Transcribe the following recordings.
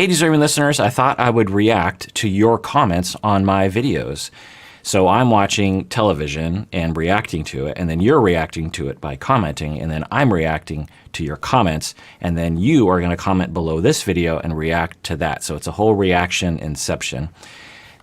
Hey, deserving listeners, I thought I would react to your comments on my videos. So I'm watching television and reacting to it, and then you're reacting to it by commenting, and then I'm reacting to your comments, and then you are going to comment below this video and react to that. So it's a whole reaction inception.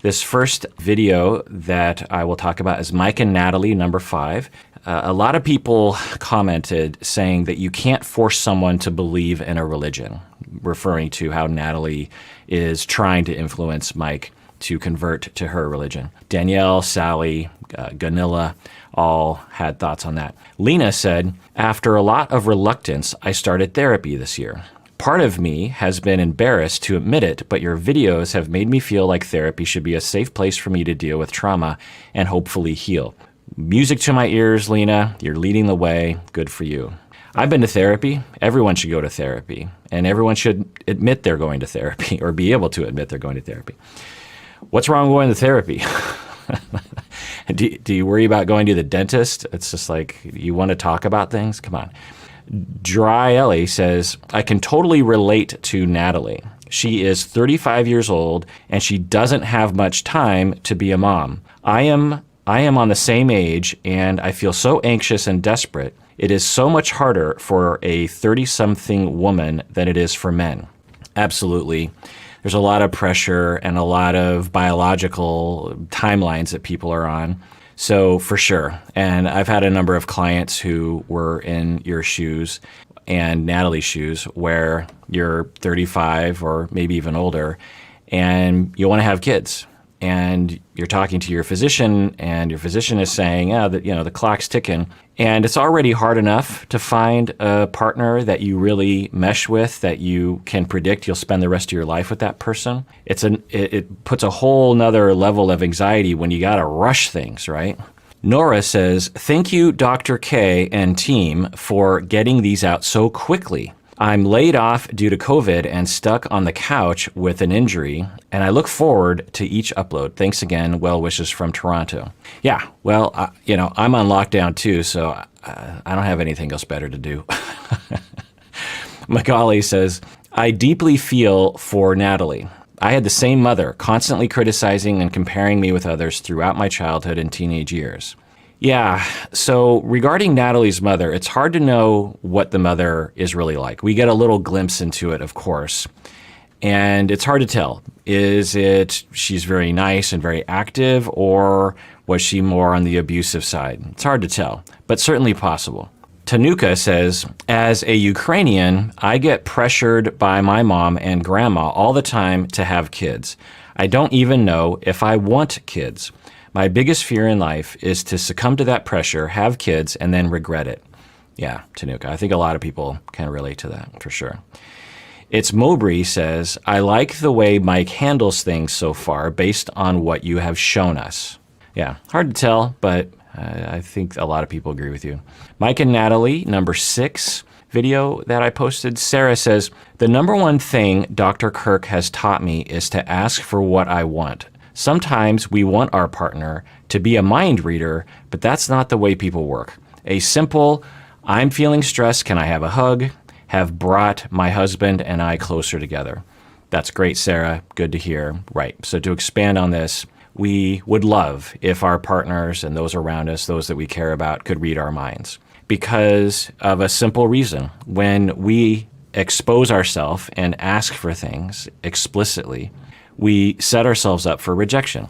This first video that I will talk about is Mike and Natalie, number 5. A lot of people commented saying that you can't force someone to believe in a religion, referring to how Natalie is trying to influence Mike to convert to her religion. Danielle, Sally, Ganilla all had thoughts on that. Lena said, after a lot of reluctance, I started therapy this year. Part of me has been embarrassed to admit it, but your videos have made me feel like therapy should be a safe place for me to deal with trauma and hopefully heal. Music to my ears, Lena. You're leading the way. Good for you. I've been to therapy. Everyone should go to therapy. And everyone should admit they're going to therapy or be able to admit they're going to therapy. What's wrong with going to therapy? Do you worry about going to the dentist? It's just like you want to talk about things? Come on. Dry Ellie says, I can totally relate to Natalie. She is 35 years old and she doesn't have much time to be a mom. I am on the same age and I feel so anxious and desperate. It is so much harder for a 30-something woman than it is for men. Absolutely. There's a lot of pressure and a lot of biological timelines that people are on. So for sure. And I've had a number of clients who were in your shoes and Natalie's shoes where you're 35 or maybe even older and you want to have kids. And you're talking to your physician and your physician is saying, that the clock's ticking. And it's already hard enough to find a partner that you really mesh with, that you can predict you'll spend the rest of your life with that person. It puts a whole nother level of anxiety when you got to rush things, right? Nora says, thank you, Dr. K and team, for getting these out so quickly. I'm laid off due to COVID and stuck on the couch with an injury, and I look forward to each upload. Thanks again. Well wishes from Toronto. Yeah, well, I'm on lockdown too, so I don't have anything else better to do. Macaulay says, I deeply feel for Natalie. I had the same mother, constantly criticizing and comparing me with others throughout my childhood and teenage years. Yeah, so regarding Natalie's mother, it's hard to know what the mother is really like. We get a little glimpse into it, of course, and it's hard to tell. Is it she's very nice and very active, or was she more on the abusive side? It's hard to tell, but certainly possible. Tanuka says, as a Ukrainian, I get pressured by my mom and grandma all the time to have kids. I don't even know if I want kids. My biggest fear in life is to succumb to that pressure, have kids, and then regret it. Yeah, Tanuka, I think a lot of people can relate to that, for sure. It's Mowbray says, I like the way Mike handles things so far based on what you have shown us. Yeah, hard to tell, but I think a lot of people agree with you. Mike and Natalie, number 6 video that I posted. Sarah says, the number one thing Dr. Kirk has taught me is to ask for what I want. Sometimes we want our partner to be a mind reader, but that's not the way people work. A simple, I'm feeling stressed, can I have a hug, have brought my husband and I closer together. That's great, Sarah. Good to hear. Right. So to expand on this, we would love if our partners and those around us, those that we care about, could read our minds. Because of a simple reason. When we expose ourselves and ask for things explicitly, we set ourselves up for rejection.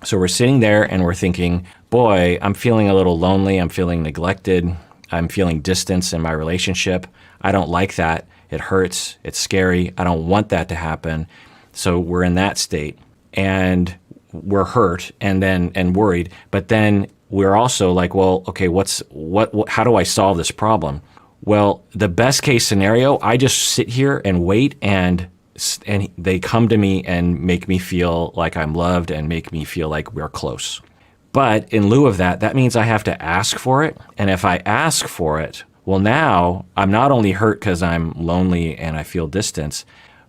So we're sitting there and we're thinking, boy, I'm feeling a little lonely. I'm feeling neglected. I'm feeling distance in my relationship. I don't like that. It hurts. It's scary. I don't want that to happen. So we're in that state and we're hurt and worried. But then we're also like, well, okay, how do I solve this problem? Well, the best case scenario, I just sit here and wait and they come to me and make me feel like I'm loved and make me feel like we're close. But in lieu of that, that means I have to ask for it. And if I ask for it, well, now I'm not only hurt because I'm lonely and I feel distance,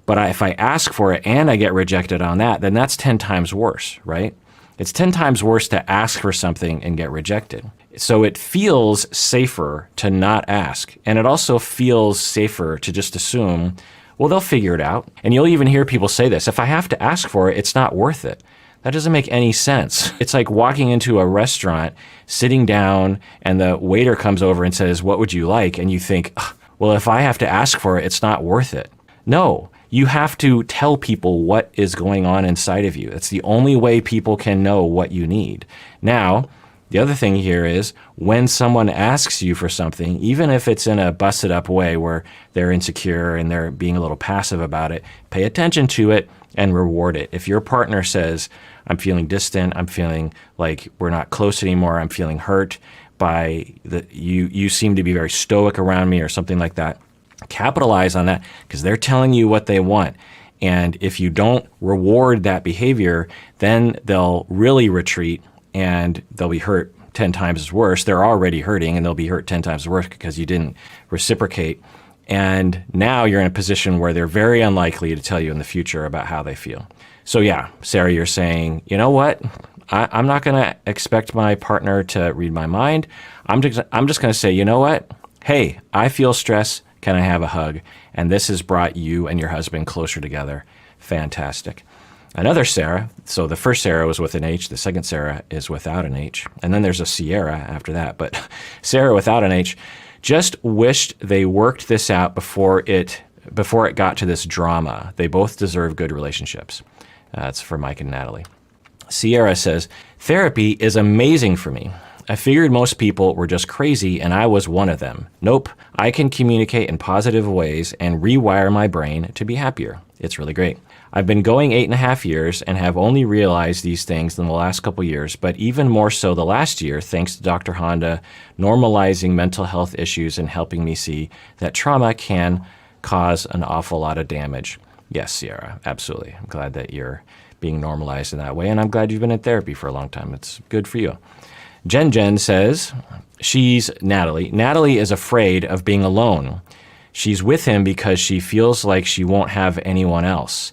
but if I ask for it and I get rejected on that, then that's 10 times worse, right? It's 10 times worse to ask for something and get rejected. So it feels safer to not ask. And it also feels safer to just assume, Well, they'll figure it out. And you'll even hear people say this, if I have to ask for it, it's not worth it. That doesn't make any sense. It's like walking into a restaurant, sitting down, and the waiter comes over and says, what would you like? And you think, well, if I have to ask for it, it's not worth it. No, you have to tell people what is going on inside of you. That's the only way people can know what you need. Now, the other thing here is when someone asks you for something, even if it's in a busted up way where they're insecure and they're being a little passive about it, pay attention to it and reward it. If your partner says, I'm feeling distant, I'm feeling like we're not close anymore, I'm feeling hurt by you seem to be very stoic around me or something like that, capitalize on that because they're telling you what they want. And if you don't reward that behavior, then they'll really retreat and they'll be hurt 10 times as worse. They're already hurting and they'll be hurt 10 times worse because you didn't reciprocate. And now you're in a position where they're very unlikely to tell you in the future about how they feel. So yeah, Sarah, you're saying, you know what? I'm not going to expect my partner to read my mind. I'm just going to say, you know what? Hey, I feel stress. Can I have a hug? And this has brought you and your husband closer together. Fantastic. Another Sarah, so the first Sarah was with an H, the second Sarah is without an H, and then there's a Sierra after that. But Sarah without an H just wished they worked this out before it got to this drama. They both deserve good relationships. That's for Mike and Natalie. Sierra says, therapy is amazing for me. I figured most people were just crazy and I was one of them. Nope, I can communicate in positive ways and rewire my brain to be happier. It's really great. I've been going 8.5 years and have only realized these things in the last couple years, but even more so the last year, thanks to Dr. Honda normalizing mental health issues and helping me see that trauma can cause an awful lot of damage. Yes, Sierra, absolutely. I'm glad that you're being normalized in that way, and I'm glad you've been in therapy for a long time. It's good for you. Jen says she's Natalie. Natalie is afraid of being alone. She's with him because she feels like she won't have anyone else.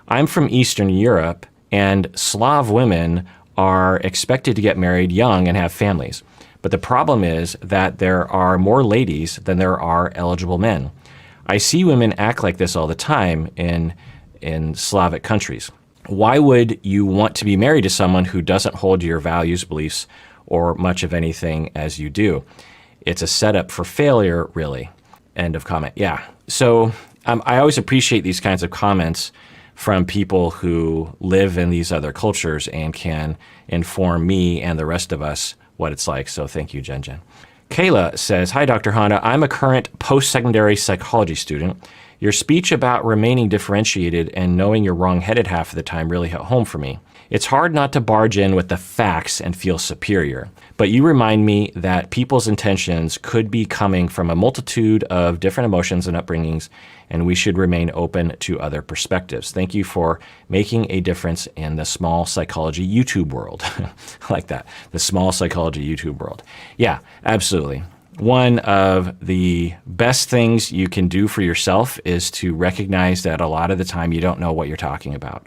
I'm from Eastern Europe, and Slav women are expected to get married young and have families. But the problem is that there are more ladies than there are eligible men. I see women act like this all the time in Slavic countries. Why would you want to be married to someone who doesn't hold your values, beliefs, or much of anything as you do? It's a setup for failure, really. End of comment. Yeah. So I always appreciate these kinds of comments from people who live in these other cultures and can inform me and the rest of us what it's like. So thank you, Jen. Kayla says, hi, Dr. Honda. I'm a current post-secondary psychology student. Your speech about remaining differentiated and knowing you're wrong-headed half of the time really hit home for me. It's hard not to barge in with the facts and feel superior, but you remind me that people's intentions could be coming from a multitude of different emotions and upbringings, and we should remain open to other perspectives. Thank you for making a difference in the small psychology YouTube world. I like that, the small psychology YouTube world. Yeah, absolutely. One of the best things you can do for yourself is to recognize that a lot of the time you don't know what you're talking about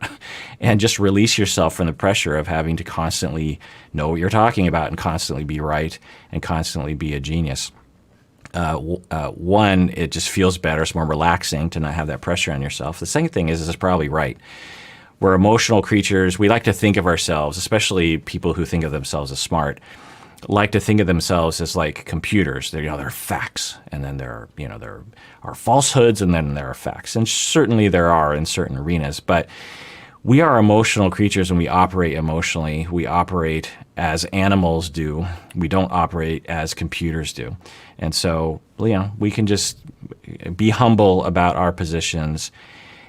and just release yourself from the pressure of having to constantly know what you're talking about and constantly be right and constantly be a genius. One, it just feels better. It's more relaxing to not have that pressure on yourself. The second thing is it's probably right. We're emotional creatures. We like to think of ourselves, especially people who think of themselves as smart, like to think of themselves as like computers. There are facts, and then there are falsehoods, and then there are facts. And certainly there are in certain arenas, but we are emotional creatures and we operate emotionally. We operate as animals do. We don't operate as computers do. And so, we can just be humble about our positions.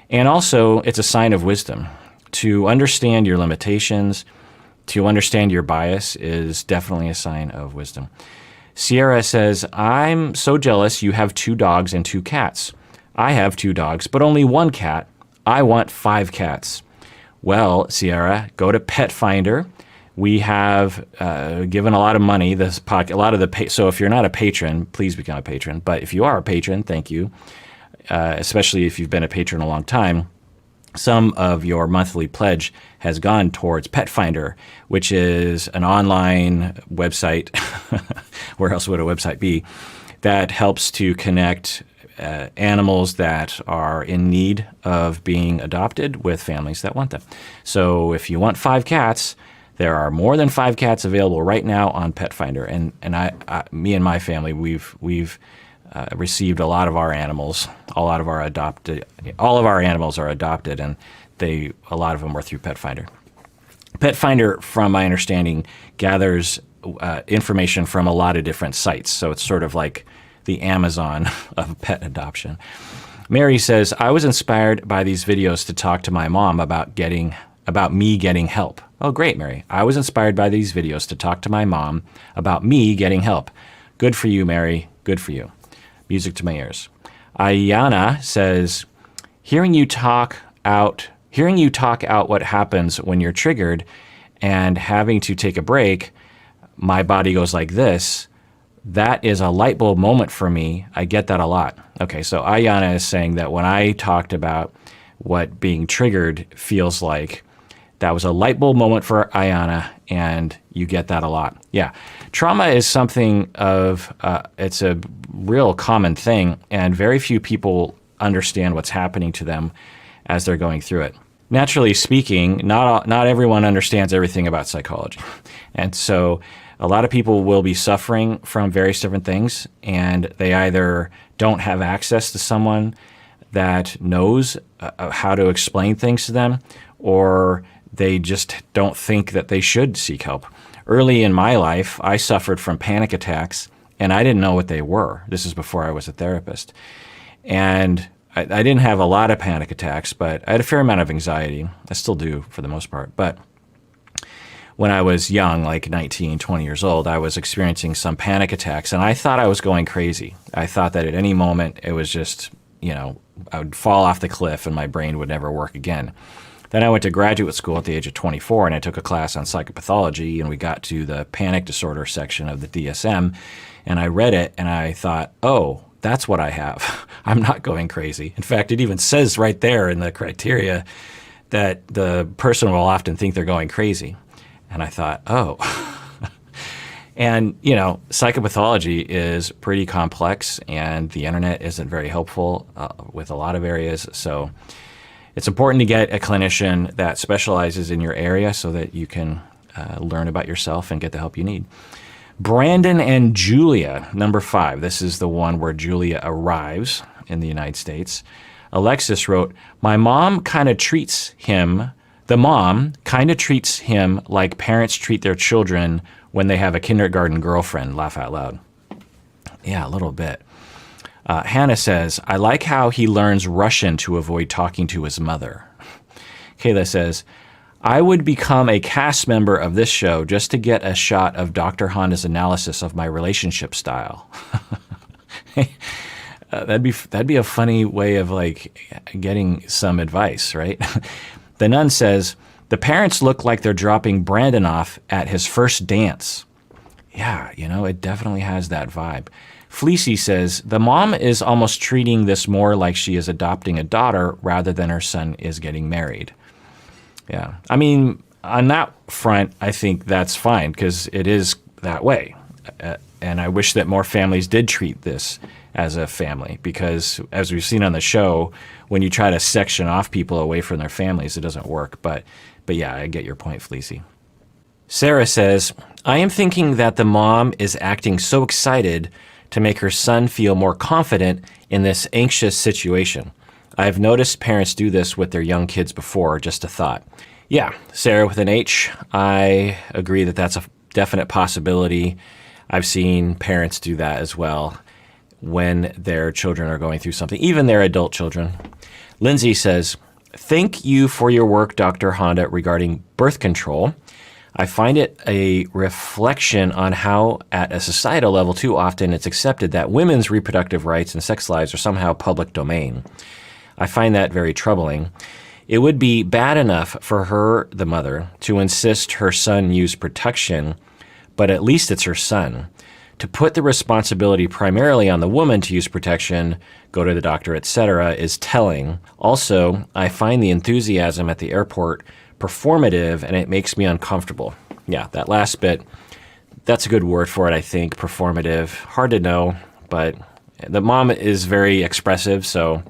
And also, it's a sign of wisdom. To understand your limitations, to understand your bias is definitely a sign of wisdom. Sierra says, I'm so jealous you have 2 dogs and 2 cats. I have 2 dogs, but only 1 cat. I want 5 cats. Well, Sierra, go to Pet Finder. We have given a lot of money. So if you're not a patron, please become a patron. But if you are a patron, thank you, especially if you've been a patron a long time. Some of your monthly pledge has gone towards Pet Finder, which is an online website, where else would a website be, that helps to connect animals that are in need of being adopted with families that want them. So if you want 5 cats, there are more than 5 cats available right now on Pet Finder. And me and my family, we've received a lot of our animals. All of our animals are adopted, and a lot of them were through Pet Finder. Pet Finder, from my understanding, gathers information from a lot of different sites. So it's sort of like the Amazon of pet adoption. Mary says, I was inspired by these videos to talk to my mom about me getting help. Oh, great, Mary. I was inspired by these videos to talk to my mom about me getting help. Good for you, Mary. Good for you. Music to my ears. Ayana says, hearing you talk out what happens when you're triggered and having to take a break, my body goes like this. That is a light bulb moment for me. I get that a lot. Okay, so Ayana is saying that when I talked about what being triggered feels like, that was a light bulb moment for Ayana, and you get that a lot. Yeah, trauma is something of, it's a real common thing, and very few people understand what's happening to them as they're going through it. Naturally speaking, not everyone understands everything about psychology. And so a lot of people will be suffering from various different things, and they either don't have access to someone that knows how to explain things to them, or they just don't think that they should seek help. Early in my life, I suffered from panic attacks, and I didn't know what they were. This is before I was a therapist. And I didn't have a lot of panic attacks, but I had a fair amount of anxiety. I still do for the most part. But when I was young, like 19, 20 years old, I was experiencing some panic attacks, and I thought I was going crazy. I thought that at any moment it was just, I would fall off the cliff and my brain would never work again. Then I went to graduate school at the age of 24, and I took a class on psychopathology, and we got to the panic disorder section of the DSM, and I read it, and I thought, oh, that's what I have. I'm not going crazy. In fact, it even says right there in the criteria that the person will often think they're going crazy. And I thought, oh. And, psychopathology is pretty complex, and the internet isn't very helpful with a lot of areas. So it's important to get a clinician that specializes in your area so that you can learn about yourself and get the help you need. Brandon and Julia, number 5. This is the one where Julia arrives in the United States. Alexis wrote, the mom kind of treats him like parents treat their children when they have a kindergarten girlfriend. Laugh out loud. Yeah, a little bit. Hannah says, I like how he learns Russian to avoid talking to his mother. Kayla says, I would become a cast member of this show just to get a shot of Dr. Honda's analysis of my relationship style. That'd be a funny way of getting some advice, right? The nun says, the parents look like they're dropping Brandon off at his first dance. Yeah, it definitely has that vibe. Fleecy says, the mom is almost treating this more like she is adopting a daughter rather than her son is getting married. Yeah. I mean, on that front, I think that's fine because it is that way. And I wish that more families did treat this as a family because, as we've seen on the show, when you try to section off people away from their families, it doesn't work. But yeah, I get your point, Fleecy. Sarah says, I am thinking that the mom is acting so excited to make her son feel more confident in this anxious situation. I've noticed parents do this with their young kids before, just a thought. Yeah, Sarah with an H, I agree that that's a definite possibility. I've seen parents do that as well when their children are going through something, even their adult children. Lindsay says, thank you for your work, Dr. Honda, regarding birth control. I find it a reflection on how, at a societal level, too often it's accepted that women's reproductive rights and sex lives are somehow public domain. I find that very troubling. It would be bad enough for her, the mother, to insist her son use protection, but at least it's her son. To put the responsibility primarily on the woman to use protection, go to the doctor, etc., is telling. Also, I find the enthusiasm at the airport performative, and it makes me uncomfortable. Yeah, that last bit, that's a good word for it, I think, performative. Hard to know, but The mom is very expressive, so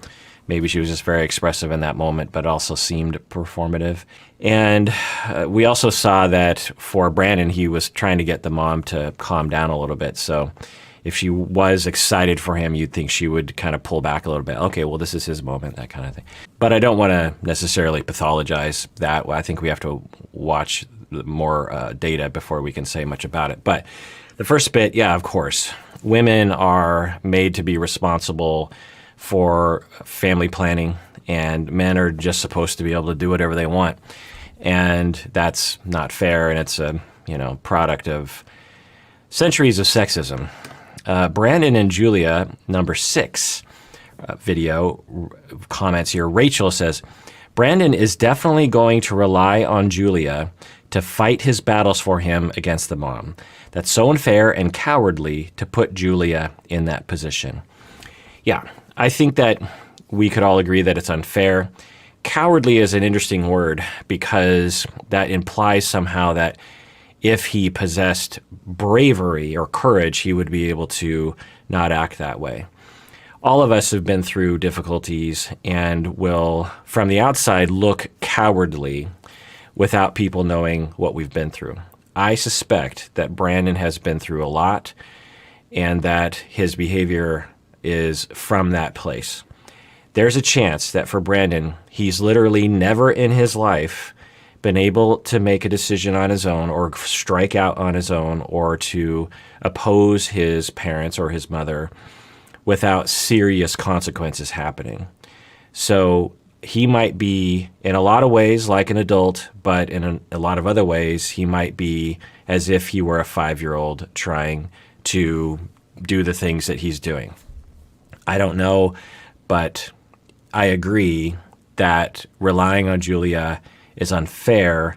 maybe she was just very expressive in that moment, but also seemed performative. And we also saw that for Brandon, he was trying to get the mom to calm down a little bit. So if she was excited for him, you'd think she would kind of pull back a little bit. Okay, well, this is his moment, that kind of thing. But I don't want to necessarily pathologize that. I think we have to watch more data before we can say much about it. But the first bit, yeah, of course. Women are made to be responsible for family planning, and men are just supposed to be able to do whatever they want. And that's not fair, and it's a product of centuries of sexism. Brandon and Julia, number 6 video comments here. Rachel says, Brandon is definitely going to rely on Julia to fight his battles for him against the mom. That's so unfair and cowardly to put Julia in that position. Yeah, I think that we could all agree that it's unfair. Cowardly is an interesting word because that implies somehow that if he possessed bravery or courage, he would be able to not act that way. All of us have been through difficulties and will, from the outside, look cowardly without people knowing what we've been through. I suspect that Brandon has been through a lot and that his behavior is from that place. There's a chance that for Brandon, he's literally never in his life been able to make a decision on his own or strike out on his own or to oppose his parents or his mother without serious consequences happening. So he might be in a lot of ways like an adult, but in a lot of other ways, he might be as if he were a 5-year-old trying to do the things that he's doing. I don't know, but I agree that relying on Julia is unfair.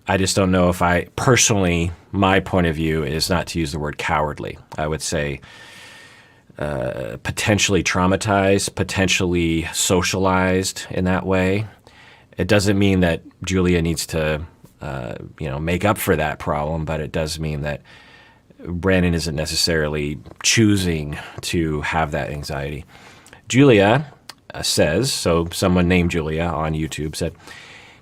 I just don't know if my point of view is not to use the word cowardly. I would say potentially traumatized, potentially socialized in that way. It doesn't mean that Julia needs to, make up for that problem, but it does mean that Brandon isn't necessarily choosing to have that anxiety. Julia says, so someone named Julia on YouTube said,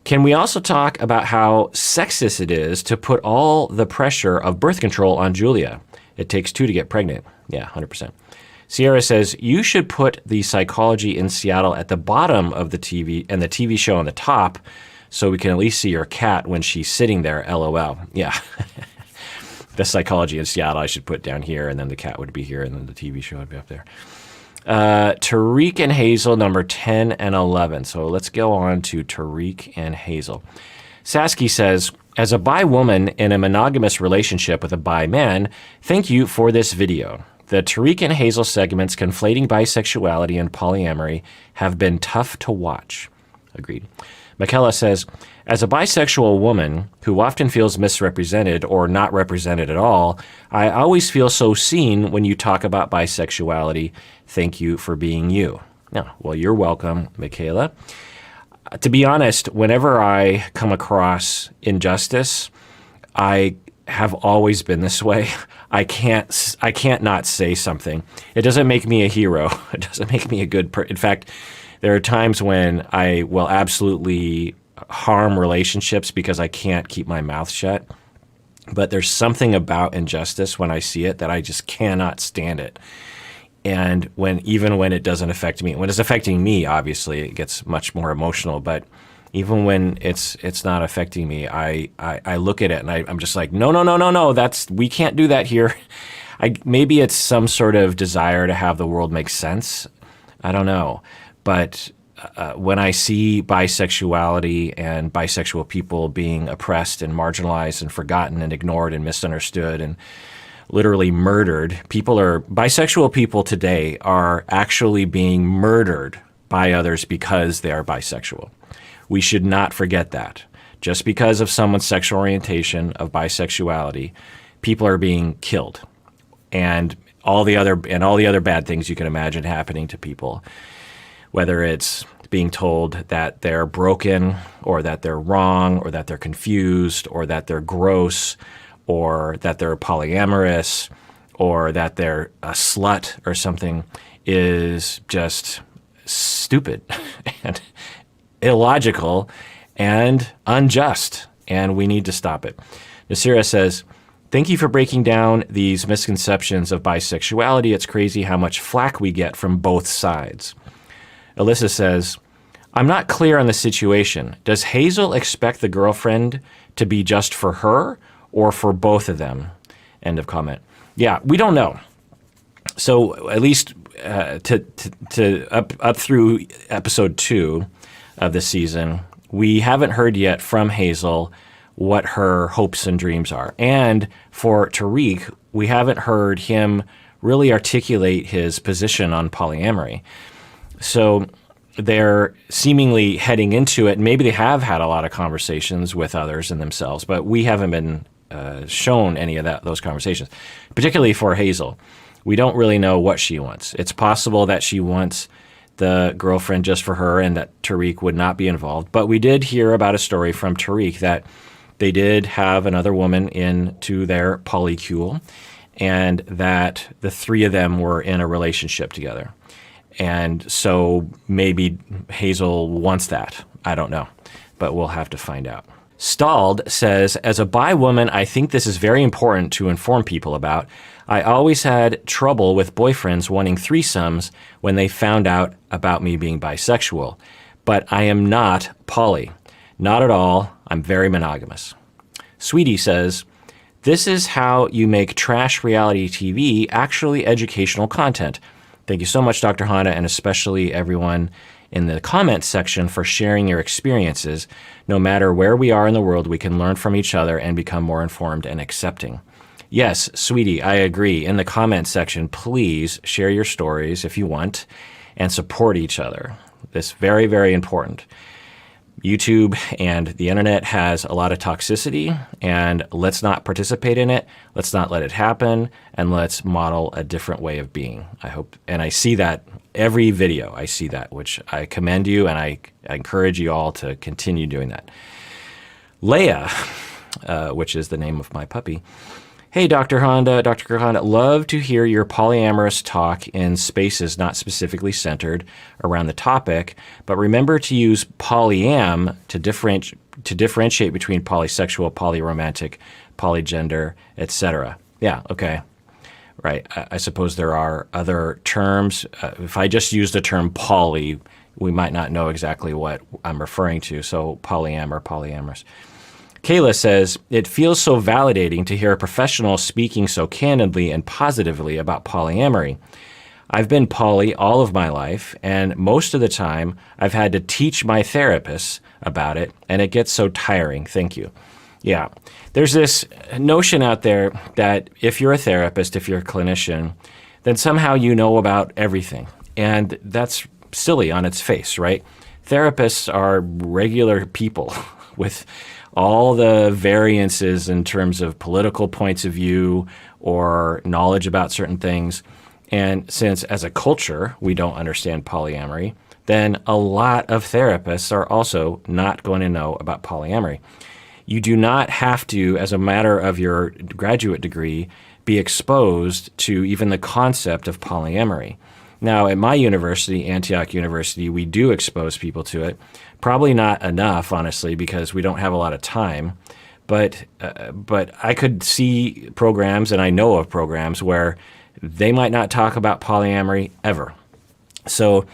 can we also talk about how sexist it is to put all the pressure of birth control on Julia? It takes 2 to get pregnant. Yeah, 100%. Sierra says, you should put the Psychology in Seattle at the bottom of the TV and the TV show on the top so we can at least see your cat when she's sitting there, LOL. Yeah. The Psychology in Seattle I should put down here, and then the cat would be here, and then the TV show would be up there. Tariq and Hazel, number 10 and 11. So let's go on to Tariq and Hazel. Sasky says, as a bi woman in a monogamous relationship with a bi man, thank you for this video. The Tariq and Hazel segments conflating bisexuality and polyamory have been tough to watch. Agreed. Michaela says, as a bisexual woman who often feels misrepresented or not represented at all, I always feel so seen when you talk about bisexuality. Thank you for being you. No, well, you're welcome, Michaela. To be honest, whenever I come across injustice, I have always been this way. I can't not say something. It doesn't make me a hero. It doesn't make me a good person. In fact, there are times when I will absolutely harm relationships because I can't keep my mouth shut. But there's something about injustice when I see it that I just cannot stand it. And even when it doesn't affect me, when it's affecting me, obviously it gets much more emotional. But even when it's not affecting me, I look at it and I'm just like, no, we can't do that here. Maybe it's some sort of desire to have the world make sense. I don't know. But when I see bisexuality and bisexual people being oppressed and marginalized and forgotten and ignored and misunderstood and literally murdered, bisexual people today are actually being murdered by others because they are bisexual. We should not forget that. Just because of someone's sexual orientation of bisexuality, people are being killed. And all the other bad things you can imagine happening to people. Whether it's being told that they're broken or that they're wrong or that they're confused or that they're gross or that they're polyamorous or that they're a slut or something is just stupid and illogical and unjust, and we need to stop it. Nasira says, thank you for breaking down these misconceptions of bisexuality. It's crazy how much flack we get from both sides. Alyssa says, I'm not clear on the situation. Does Hazel expect the girlfriend to be just for her or for both of them? End of comment. Yeah, we don't know. So at least up through episode 2 of the season, we haven't heard yet from Hazel what her hopes and dreams are. And for Tariq, we haven't heard him really articulate his position on polyamory. So they're seemingly heading into it. Maybe they have had a lot of conversations with others and themselves, but we haven't been shown any of those conversations, particularly for Hazel. We don't really know what she wants. It's possible that she wants the girlfriend just for her and that Tariq would not be involved. But we did hear about a story from Tariq that they did have another woman into their polycule and that the three of them were in a relationship together. And so maybe Hazel wants that. I don't know, but we'll have to find out. Stalled says, as a bi woman, I think this is very important to inform people about. I always had trouble with boyfriends wanting threesomes when they found out about me being bisexual. But I am not poly. Not at all. I'm very monogamous. Sweetie says, this is how you make trash reality TV actually educational content. Thank you so much, Dr. Honda, and especially everyone in the comments section for sharing your experiences. No matter where we are in the world, we can learn from each other and become more informed and accepting. Yes, sweetie, I agree. In the comments section, please share your stories if you want and support each other. It's very, very important. YouTube and the internet has a lot of toxicity, and let's not participate in it. Let's not let it happen, and let's model a different way of being. I hope, and I see that every video. I see that, which I commend you, and I encourage you all to continue doing that. Leia, which is the name of my puppy. Hey, Dr. Honda, Dr. Kirk Honda, love to hear your polyamorous talk in spaces not specifically centered around the topic, but remember to use polyam to differentiate between polysexual, polyromantic, polygender, etc. Yeah, okay. Right. I suppose there are other terms. If I just use the term poly, we might not know exactly what I'm referring to. So polyam or polyamorous. Kayla says, it feels so validating to hear a professional speaking so candidly and positively about polyamory. I've been poly all of my life, and most of the time I've had to teach my therapists about it, and it gets so tiring. Thank you. Yeah, there's this notion out there that if you're a therapist, if you're a clinician, then somehow you know about everything. And that's silly on its face, right? Therapists are regular people with all the variances in terms of political points of view or knowledge about certain things. And since as a culture we don't understand polyamory, then a lot of therapists are also not going to know about polyamory. You do not have to, as a matter of your graduate degree, be exposed to even the concept of polyamory. Now, at my university, Antioch University, we do expose people to it. Probably not enough, honestly, because we don't have a lot of time. But I could see programs, and I know of programs, where they might not talk about polyamory ever. So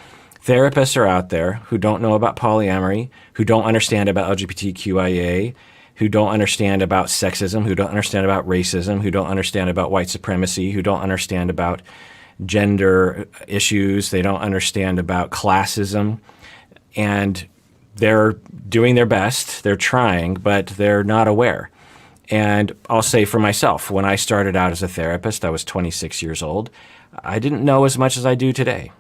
therapists are out there who don't know about polyamory, who don't understand about LGBTQIA, who don't understand about sexism, who don't understand about racism, who don't understand about white supremacy, who don't understand about gender issues, they don't understand about classism, and they're doing their best, they're trying, but they're not aware. And I'll say for myself, when I started out as a therapist, I was 26 years old. I didn't know as much as I do today.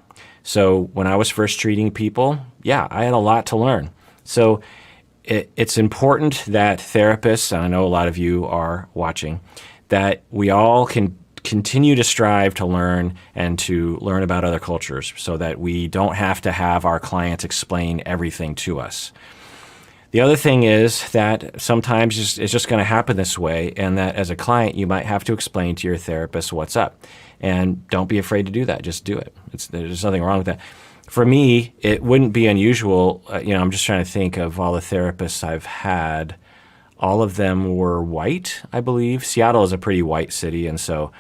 So when I was first treating people, yeah, I had a lot to learn. So it's important that therapists, and I know a lot of you are watching, that we all can continue to strive to learn and to learn about other cultures so that we don't have to have our clients explain everything to us. The other thing is that sometimes it's just going to happen this way, and that as a client, you might have to explain to your therapist what's up. And don't be afraid to do that. Just do it. There's nothing wrong with that. For me, it wouldn't be unusual. I'm just trying to think of all the therapists I've had. All of them were white, I believe. Seattle is a pretty white city, and so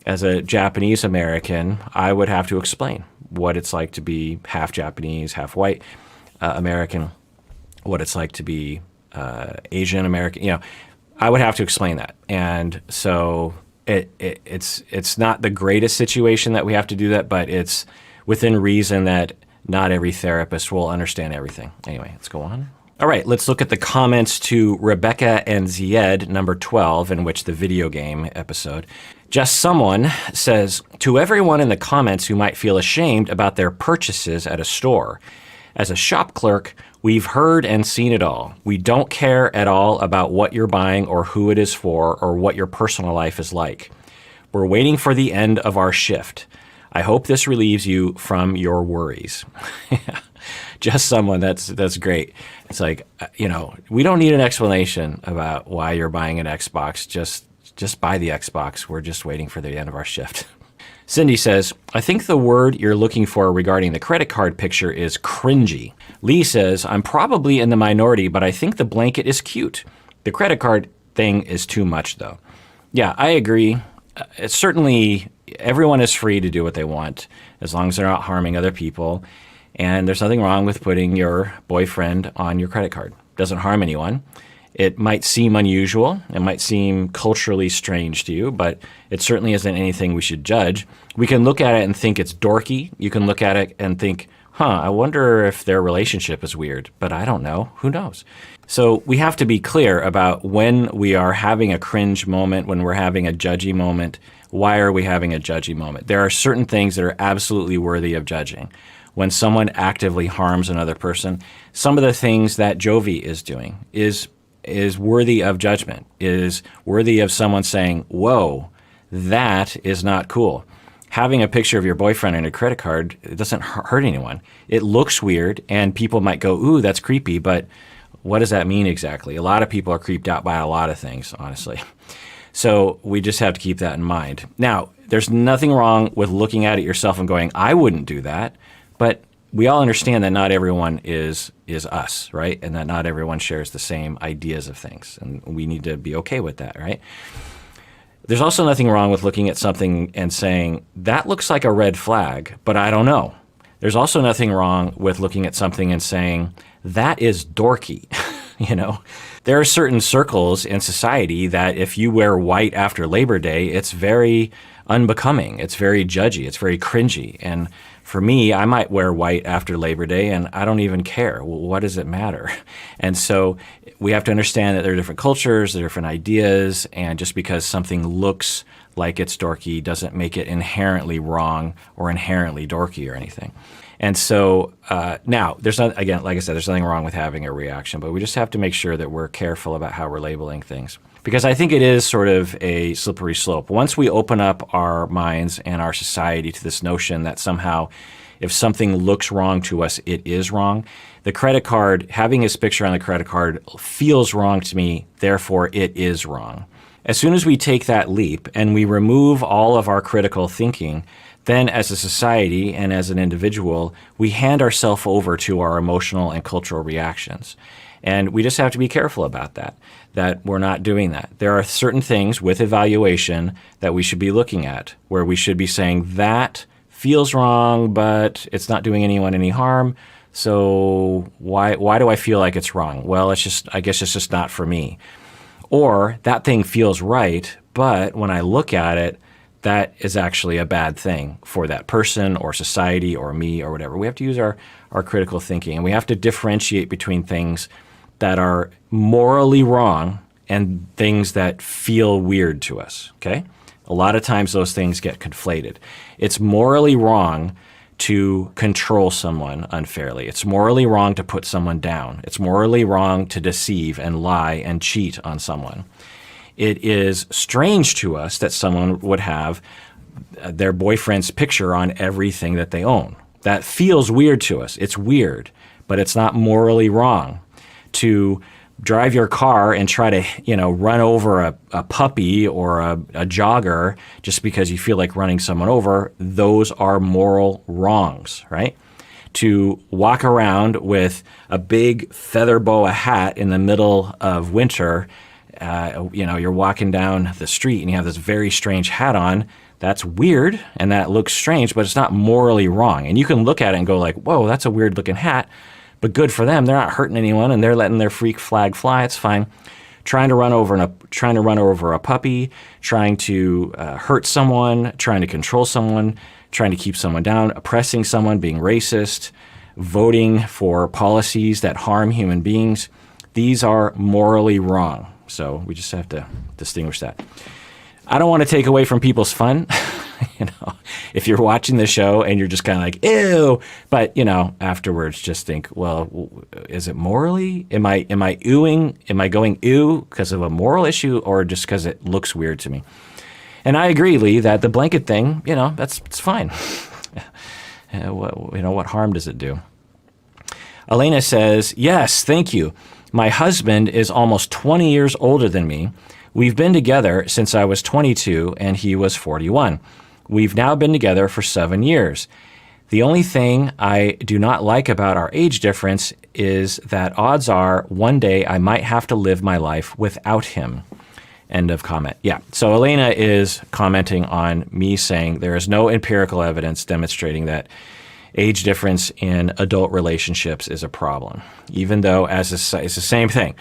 as a Japanese American, I would have to explain what it's like to be half Japanese, half white American, what it's like to be Asian American. I would have to explain that. And so it's not the greatest situation that we have to do that, but it's within reason that not every therapist will understand everything. Anyway, let's go on. All right, let's look at the comments to Rebecca and Zied, number 12, in which the video game episode. Just Someone says, to everyone in the comments who might feel ashamed about their purchases at a store. As a shop clerk, we've heard and seen it all. We don't care at all about what you're buying or who it is for or what your personal life is like. We're waiting for the end of our shift. I hope this relieves you from your worries. Just Someone, that's great. It's like, we don't need an explanation about why you're buying an Xbox. Just buy the Xbox. We're just waiting for the end of our shift. Cindy says, I think the word you're looking for regarding the credit card picture is cringy. Lee says, I'm probably in the minority, but I think the blanket is cute. The credit card thing is too much, though. Yeah, I agree. It's certainly, everyone is free to do what they want as long as they're not harming other people. And there's nothing wrong with putting your boyfriend on your credit card. Doesn't harm anyone. It might seem unusual. It might seem culturally strange to you, but it certainly isn't anything we should judge. We can look at it and think it's dorky. You can look at it and think, I wonder if their relationship is weird, but I don't know. Who knows? So we have to be clear about when we are having a cringe moment, when we're having a judgy moment. Why are we having a judgy moment? There are certain things that are absolutely worthy of judging. When someone actively harms another person, some of the things that Jovi is doing is worthy of judgment, is worthy of someone saying, whoa, that is not cool. Having a picture of your boyfriend on a credit card, it doesn't hurt anyone. It looks weird, and people might go, ooh, that's creepy, but what does that mean exactly? A lot of people are creeped out by a lot of things, honestly. So we just have to keep that in mind. Now, there's nothing wrong with looking at it yourself and going, I wouldn't do that, but we all understand that not everyone is us, right? And that not everyone shares the same ideas of things. And we need to be okay with that, right? There's also nothing wrong with looking at something and saying, that looks like a red flag, but I don't know. There's also nothing wrong with looking at something and saying, that is dorky. There are certain circles in society that if you wear white after Labor Day, it's very unbecoming. It's very judgy. It's very cringy. And for me, I might wear white after Labor Day and I don't even care. Well, what does it matter? And so we have to understand that there are different cultures, there are different ideas, and just because something looks like it's dorky doesn't make it inherently wrong or inherently dorky or anything. And so now, there's not, again, like I said, there's nothing wrong with having a reaction, but we just have to make sure that we're careful about how we're labeling things. Because I think it is sort of a slippery slope. Once we open up our minds and our society to this notion that somehow if something looks wrong to us, it is wrong. The credit card, having his picture on the credit card feels wrong to me, therefore it is wrong. As soon as we take that leap and we remove all of our critical thinking, then as a society and as an individual, we hand ourselves over to our emotional and cultural reactions. And we just have to be careful about that we're not doing that. There are certain things with evaluation that we should be looking at, where we should be saying that feels wrong, but it's not doing anyone any harm. So why do I feel like it's wrong? Well, I guess it's just not for me. Or that thing feels right, but when I look at it, that is actually a bad thing for that person or society or me or whatever. We have to use our critical thinking, and we have to differentiate between things that are morally wrong and things that feel weird to us, okay? A lot of times those things get conflated. It's morally wrong to control someone unfairly. It's morally wrong to put someone down. It's morally wrong to deceive and lie and cheat on someone. It is strange to us that someone would have their boyfriend's picture on everything that they own. That feels weird to us. It's weird, but it's not morally wrong. to drive your car and try to, run over a puppy or a jogger just because you feel like running someone over, those are moral wrongs, right? To walk around with a big feather boa hat in the middle of winter, you're walking down the street and you have this very strange hat on, that's weird and that looks strange, but it's not morally wrong. And you can look at it and go like, whoa, that's a weird looking hat. But good for them. They're not hurting anyone, and they're letting their freak flag fly. It's fine. Trying to run over a puppy, trying to hurt someone, trying to control someone, trying to keep someone down, oppressing someone, being racist, voting for policies that harm human beings. These are morally wrong. So we just have to distinguish that. I don't want to take away from people's fun. If you're watching the show and you're just kind of like, ew, but afterwards just think, well, is it morally? Am I oohing? Am I going ew because of a moral issue or just because it looks weird to me? And I agree, Lee, that the blanket thing, it's fine. What harm does it do? Elena says, yes, thank you. My husband is almost 20 years older than me. We've been together since I was 22 and he was 41. We've now been together for 7 years. The only thing I do not like about our age difference is that odds are one day I might have to live my life without him. End of comment. Yeah. So Elena is commenting on me saying there is no empirical evidence demonstrating that age difference in adult relationships is a problem, even though it's the same thing.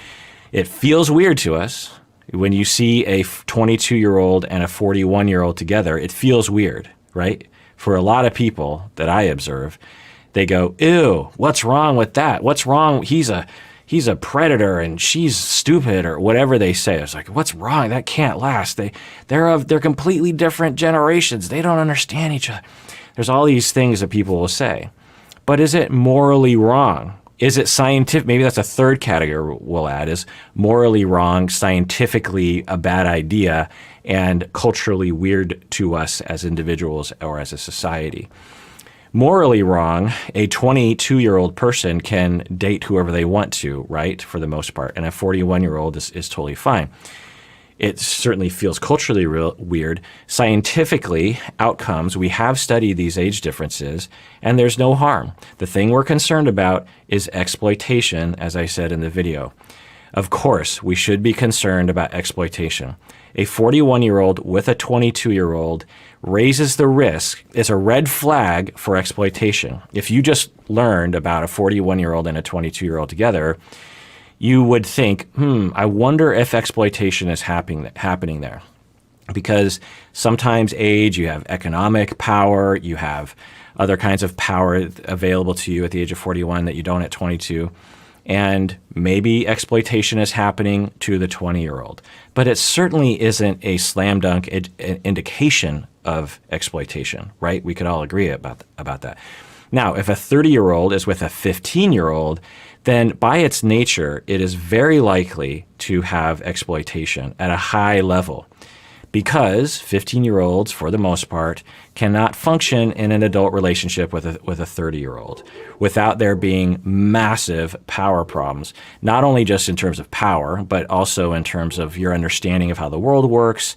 It feels weird to us. When you see a 22-year-old and a 41-year-old together, it feels weird, right? For a lot of people that I observe, they go, ew, what's wrong with that? What's wrong? He's a predator and she's stupid or whatever they say. It's like, what's wrong? That can't last. They're completely different generations. They don't understand each other. There's all these things that people will say. But is it morally wrong? Is it scientific? Maybe that's a third category we'll add is morally wrong, scientifically a bad idea, and culturally weird to us as individuals or as a society. Morally wrong, a 22-year-old person can date whoever they want to, right, for the most part, and a 41-year-old is totally fine. It certainly feels culturally weird. Scientifically, outcomes, we have studied these age differences, and there's no harm. The thing we're concerned about is exploitation, as I said in the video. Of course, we should be concerned about exploitation. A 41-year-old with a 22-year-old raises the risk, it's a red flag for exploitation. If you just learned about a 41-year-old and a 22-year-old together, you would think, I wonder if exploitation is happening there. Because sometimes age, you have economic power, you have other kinds of power available to you at the age of 41 that you don't at 22. And maybe exploitation is happening to the 20-year-old. But it certainly isn't a slam dunk indication of exploitation, right? We could all agree about that. Now, if a 30-year-old is with a 15-year-old, then by its nature, it is very likely to have exploitation at a high level because 15-year-olds, for the most part, cannot function in an adult relationship with a 30-year-old without there being massive power problems, not only just in terms of power, but also in terms of your understanding of how the world works,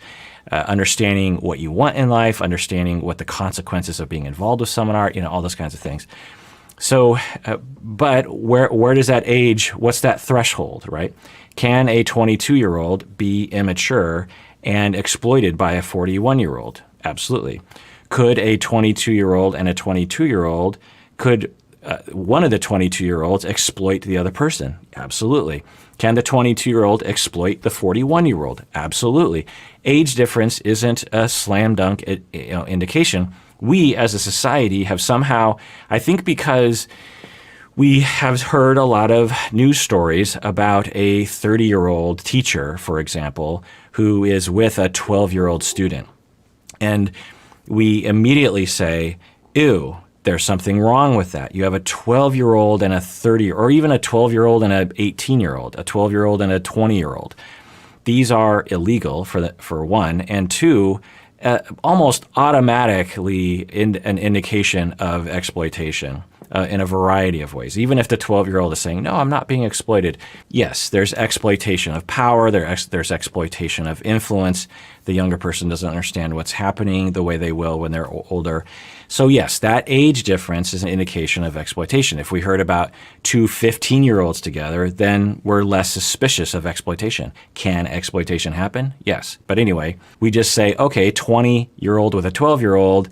understanding what you want in life, understanding what the consequences of being involved with someone are, all those kinds of things. So, but where does that age, what's that threshold, right? Can a 22-year-old be immature and exploited by a 41-year-old? Absolutely. Could a 22-year-old and a 22-year-old, could one of the 22-year-olds exploit the other person? Absolutely. Can the 22-year-old exploit the 41-year-old? Absolutely. Age difference isn't a slam dunk indication. We as a society have somehow, I think because we have heard a lot of news stories about a 30-year-old teacher, for example, who is with a 12-year-old student. And we immediately say, ew, there's something wrong with that. You have a 12-year-old and a 30, or even a 12-year-old and an 18-year-old, a 12-year-old and a 20-year-old. These are illegal for one, and two, almost automatically an indication of exploitation. in a variety of ways. Even if the 12-year-old is saying, no, I'm not being exploited. Yes, there's exploitation of power. There's exploitation of influence. The younger person doesn't understand what's happening the way they will when they're older. So yes, that age difference is an indication of exploitation. If we heard about two 15-year-olds together, then we're less suspicious of exploitation. Can exploitation happen? Yes. But anyway, we just say, okay, 20-year-old with a 12-year-old,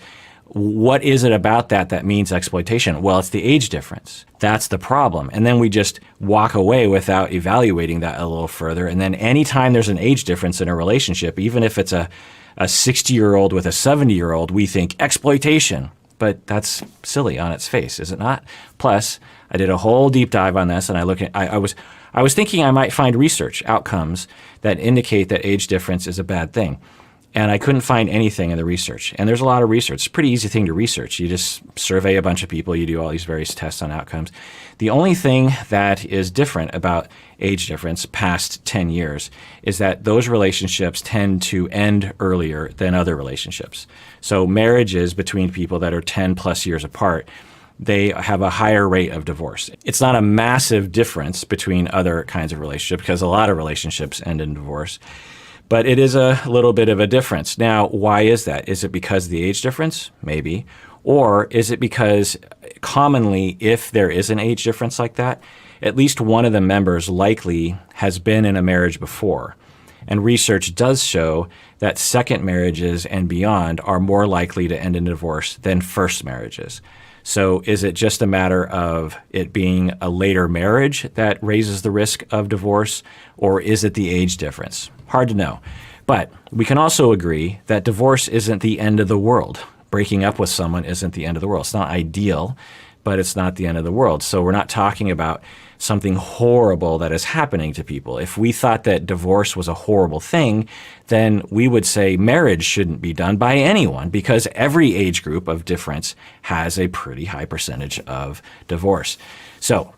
what is it about that means exploitation? Well, it's the age difference. That's the problem. And then we just walk away without evaluating that a little further. And then anytime there's an age difference in a relationship, even if it's a 60-year-old with a 70-year-old, we think exploitation. But that's silly on its face, is it not? Plus, I did a whole deep dive on this, and I was thinking I might find research outcomes that indicate that age difference is a bad thing. And I couldn't find anything in the research. And there's a lot of research. It's a pretty easy thing to research. You just survey a bunch of people. You do all these various tests on outcomes. The only thing that is different about age difference past 10 years is that those relationships tend to end earlier than other relationships. So marriages between people that are 10 plus years apart, they have a higher rate of divorce. It's not a massive difference between other kinds of relationships because a lot of relationships end in divorce. But it is a little bit of a difference. Now, why is that? Is it because of the age difference? Maybe. Or is it because commonly, if there is an age difference like that, at least one of the members likely has been in a marriage before. And research does show that second marriages and beyond are more likely to end in divorce than first marriages. So is it just a matter of it being a later marriage that raises the risk of divorce, or is it the age difference? Hard to know. But we can also agree that divorce isn't the end of the world. Breaking up with someone isn't the end of the world. It's not ideal, but it's not the end of the world. So we're not talking about something horrible that is happening to people. If we thought that divorce was a horrible thing, then we would say marriage shouldn't be done by anyone because every age group of difference has a pretty high percentage of divorce. So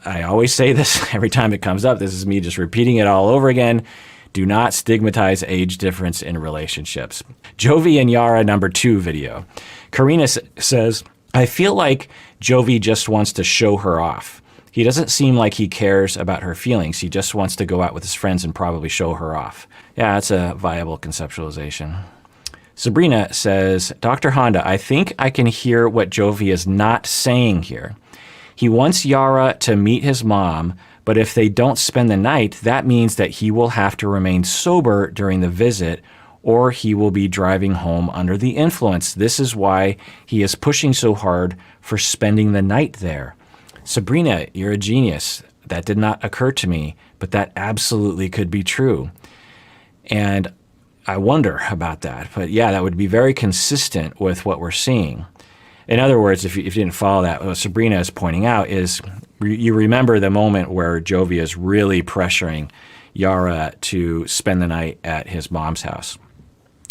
I always say this every time it comes up. This is me just repeating it all over again. Do not stigmatize age difference in relationships. Jovi and Yara #2 video. Karina says, I feel like Jovi just wants to show her off. He doesn't seem like he cares about her feelings. He just wants to go out with his friends and probably show her off. Yeah, that's a viable conceptualization. Sabrina says, Dr. Honda, I think I can hear what Jovi is not saying here. He wants Yara to meet his mom, but if they don't spend the night, that means that he will have to remain sober during the visit, or he will be driving home under the influence. This is why he is pushing so hard for spending the night there. Sabrina, you're a genius. That did not occur to me, but that absolutely could be true. And I wonder about that. But yeah, that would be very consistent with what we're seeing. In other words, if you didn't follow that, what Sabrina is pointing out is you remember the moment where Jovi is really pressuring Yara to spend the night at his mom's house.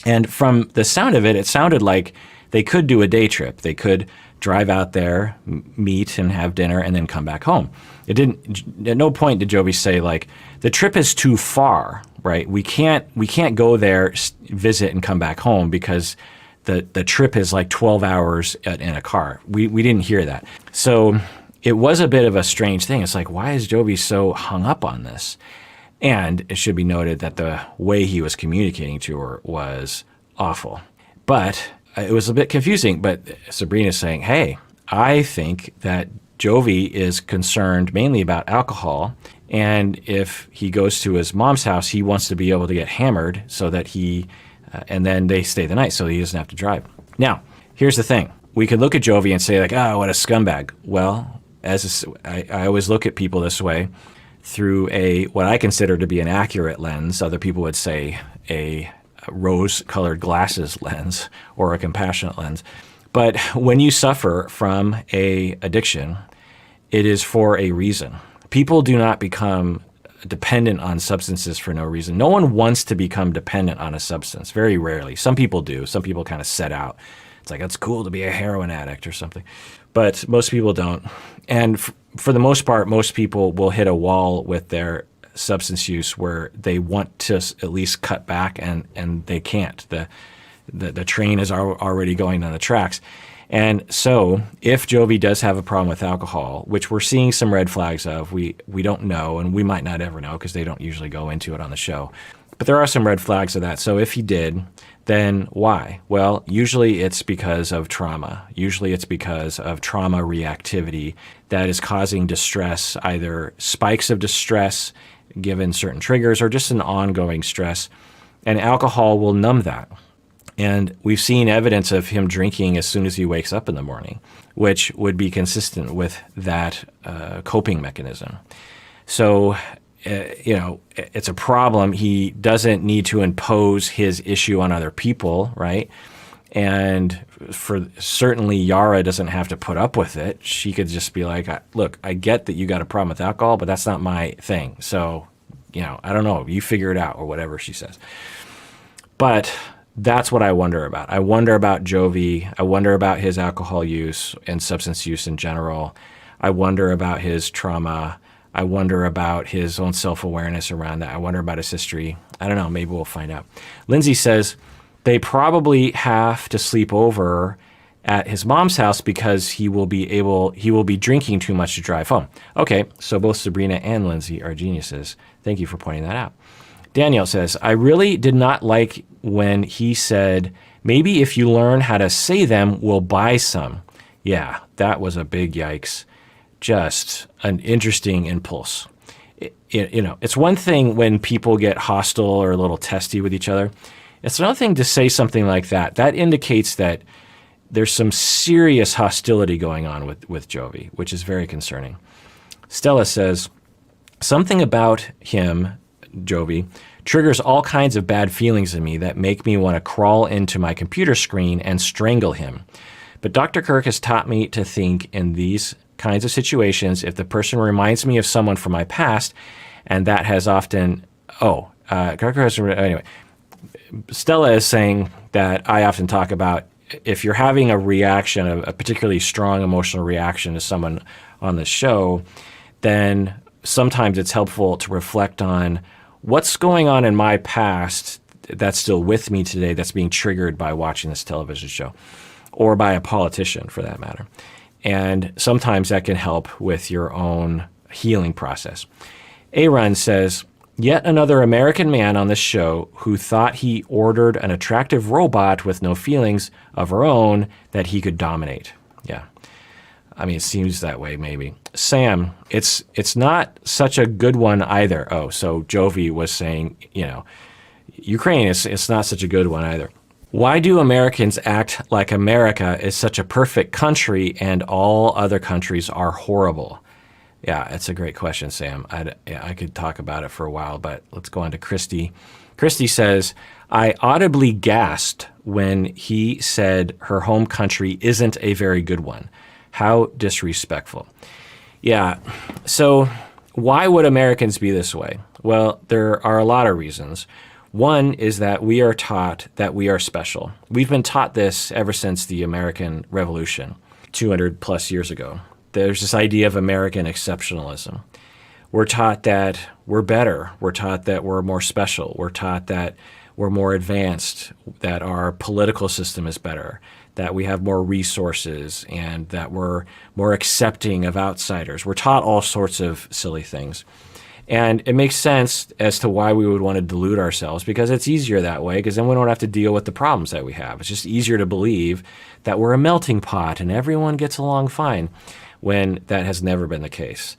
And from the sound of it, it sounded like they could do a day trip. They could drive out there, meet and have dinner, and then come back home. It didn't. At no point did Jovi say like the trip is too far, right? We can't go there, visit, and come back home because the trip is like 12 hours in a car. We didn't hear that. So it was a bit of a strange thing. It's like, why is Jovi so hung up on this? And it should be noted that the way he was communicating to her was awful. But it was a bit confusing. But Sabrina's saying, hey, I think that Jovi is concerned mainly about alcohol. And if he goes to his mom's house, he wants to be able to get hammered so that and then they stay the night so he doesn't have to drive. Now, here's the thing. We could look at Jovi and say like, oh, what a scumbag. Well, I always look at people this way through what I consider to be an accurate lens. Other people would say a rose-colored glasses lens or a compassionate lens. But when you suffer from a addiction, it is for a reason. People do not become dependent on substances for no reason. No one wants to become dependent on a substance, very rarely. Some people do. Some people kind of set out. It's like, it's cool to be a heroin addict or something. But most people don't. And for the most part, most people will hit a wall with their substance use where they want to at least cut back and they can't. The train is already going down the tracks. And so if Jovi does have a problem with alcohol, which we're seeing some red flags of, we don't know, and we might not ever know because they don't usually go into it on the show. But there are some red flags of that. So if he did, then why? Well, usually it's because of trauma. Usually it's because of trauma reactivity that is causing distress, either spikes of distress given certain triggers or just an ongoing stress. And alcohol will numb that. And we've seen evidence of him drinking as soon as he wakes up in the morning, which would be consistent with that coping mechanism. So, it's a problem. He doesn't need to impose his issue on other people, right? And certainly Yara doesn't have to put up with it. She could just be like, look, I get that you got a problem with alcohol, but that's not my thing. So, I don't know, you figure it out, or whatever she says. But that's what I wonder about. I wonder about Jovi. I wonder about his alcohol use and substance use in general. I wonder about his trauma. I wonder about his own self-awareness around that. I wonder about his history. I don't know. Maybe we'll find out. Lindsay says they probably have to sleep over at his mom's house because he will be drinking too much to drive home. Okay, so both Sabrina and Lindsay are geniuses. Thank you for pointing that out. Danielle says, I really did not like when he said, maybe if you learn how to say them, we'll buy some. Yeah, that was a big yikes. Just an interesting impulse. It's one thing when people get hostile or a little testy with each other. It's another thing to say something like that. That indicates that there's some serious hostility going on with Jovi, which is very concerning. Stella says, something about him, Jovi, triggers all kinds of bad feelings in me that make me want to crawl into my computer screen and strangle him. But Dr. Kirk has taught me to think in these kinds of situations, if the person reminds me of someone from my past, and that has often, Kirk has, anyway, Stella is saying that I often talk about if you're having a reaction, a particularly strong emotional reaction to someone on the show, then sometimes it's helpful to reflect on what's going on in my past that's still with me today that's being triggered by watching this television show, or by a politician for that matter. And sometimes that can help with your own healing process. Aaron says, yet another American man on this show who thought he ordered an attractive robot with no feelings of her own that he could dominate. Yeah. I mean, it seems that way, maybe. Sam, it's not such a good one either. Oh, so Jovi was saying, Ukraine, it's not such a good one either. Why do Americans act like America is such a perfect country and all other countries are horrible? Yeah, it's a great question, Sam. I could talk about it for a while, but let's go on to Christy. Christy says, I audibly gasped when he said her home country isn't a very good one. How disrespectful. Yeah, so why would Americans be this way? Well, there are a lot of reasons. One is that we are taught that we are special. We've been taught this ever since the American Revolution, 200 plus years ago. There's this idea of American exceptionalism. We're taught that we're better. We're taught that we're more special. We're taught that we're more advanced, that our political system is better, that we have more resources, and that we're more accepting of outsiders. We're taught all sorts of silly things. And it makes sense as to why we would want to delude ourselves, because it's easier that way, because then we don't have to deal with the problems that we have. It's just easier to believe that we're a melting pot and everyone gets along fine, when that has never been the case.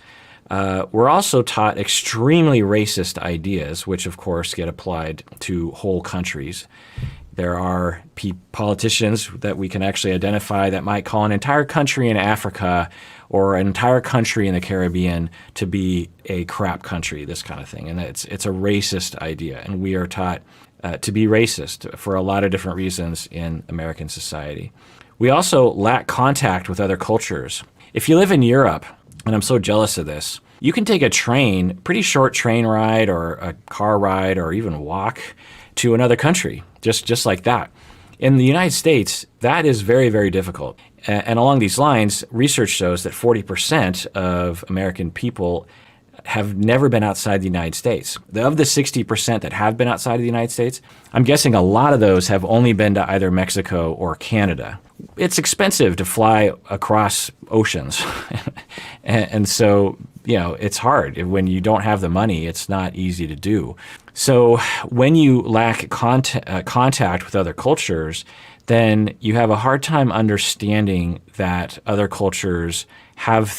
We're also taught extremely racist ideas, which of course get applied to whole countries. There are politicians that we can actually identify that might call an entire country in Africa or an entire country in the Caribbean to be a crap country, this kind of thing. And it's a racist idea. And we are taught to be racist for a lot of different reasons in American society. We also lack contact with other cultures. If you live in Europe, and I'm so jealous of this, you can take a train, pretty short train ride or a car ride or even walk to another country, just like that. In the United States, that is very, very difficult. And along these lines, research shows that 40% of American people have never been outside the United States. Of the 60% that have been outside of the United States, I'm guessing a lot of those have only been to either Mexico or Canada. It's expensive to fly across oceans. and so, it's hard. When you don't have the money, it's not easy to do. So when you lack contact with other cultures, then you have a hard time understanding that other cultures have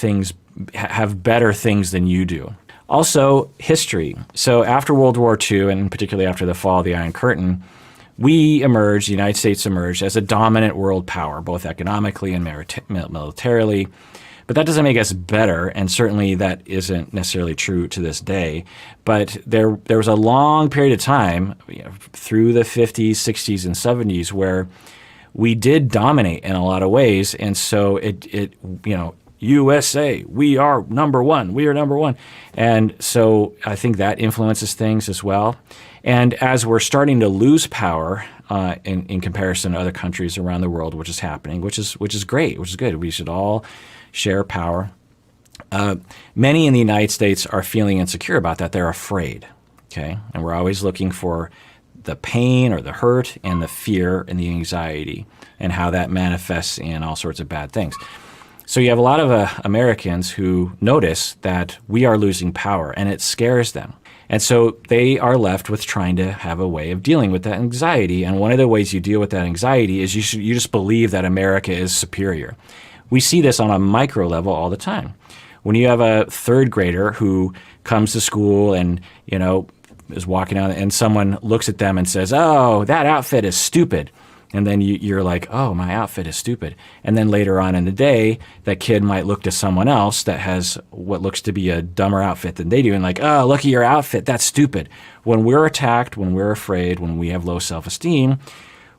better things than you do. Also, history. So after World War II, and particularly after the fall of the Iron Curtain, the United States emerged as a dominant world power, both economically and militarily. But that doesn't make us better, and certainly that isn't necessarily true to this day. But there was a long period of time, through the 50s, 60s, and 70s, where we did dominate in a lot of ways, and so USA, we are number one. We are number one. And so I think that influences things as well. And as we're starting to lose power in comparison to other countries around the world, which is happening, which is great, which is good. We should all share power. Many in the United States are feeling insecure about that. They're afraid. Okay, and we're always looking for the pain or the hurt and the fear and the anxiety and how that manifests in all sorts of bad things. So you have a lot of Americans who notice that we are losing power, and it scares them. And so they are left with trying to have a way of dealing with that anxiety. And one of the ways you deal with that anxiety is you just believe that America is superior. We see this on a micro level all the time. When you have a third grader who comes to school and, is walking out and someone looks at them and says, "Oh, that outfit is stupid." And then you're like, "Oh, my outfit is stupid." And then later on in the day, that kid might look to someone else that has what looks to be a dumber outfit than they do and like, "Oh, look at your outfit. That's stupid." When we're attacked, when we're afraid, when we have low self-esteem,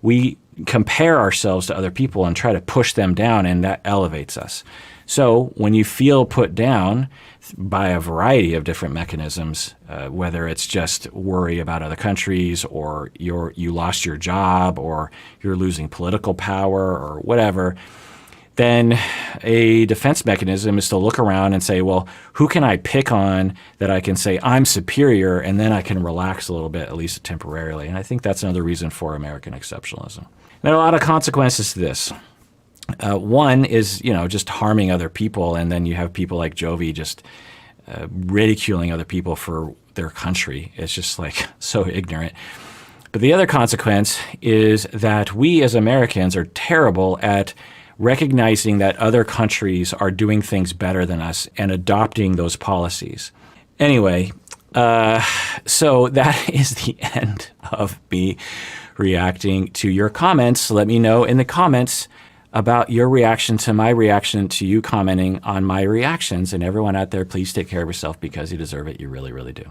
we compare ourselves to other people and try to push them down, and that elevates us. So when you feel put down by a variety of different mechanisms, whether it's just worry about other countries or you lost your job or you're losing political power or whatever, then a defense mechanism is to look around and say, well, who can I pick on that I can say I'm superior, and then I can relax a little bit, at least temporarily. And I think that's another reason for American exceptionalism. There are a lot of consequences to this. One is, just harming other people, and then you have people like Jovi just ridiculing other people for their country. It's just like so ignorant. But the other consequence is that we as Americans are terrible at recognizing that other countries are doing things better than us and adopting those policies. Anyway, so that is the end of me reacting to your comments. Let me know in the comments about your reaction to my reaction to you commenting on my reactions. And everyone out there, please take care of yourself because you deserve it. You really, really do.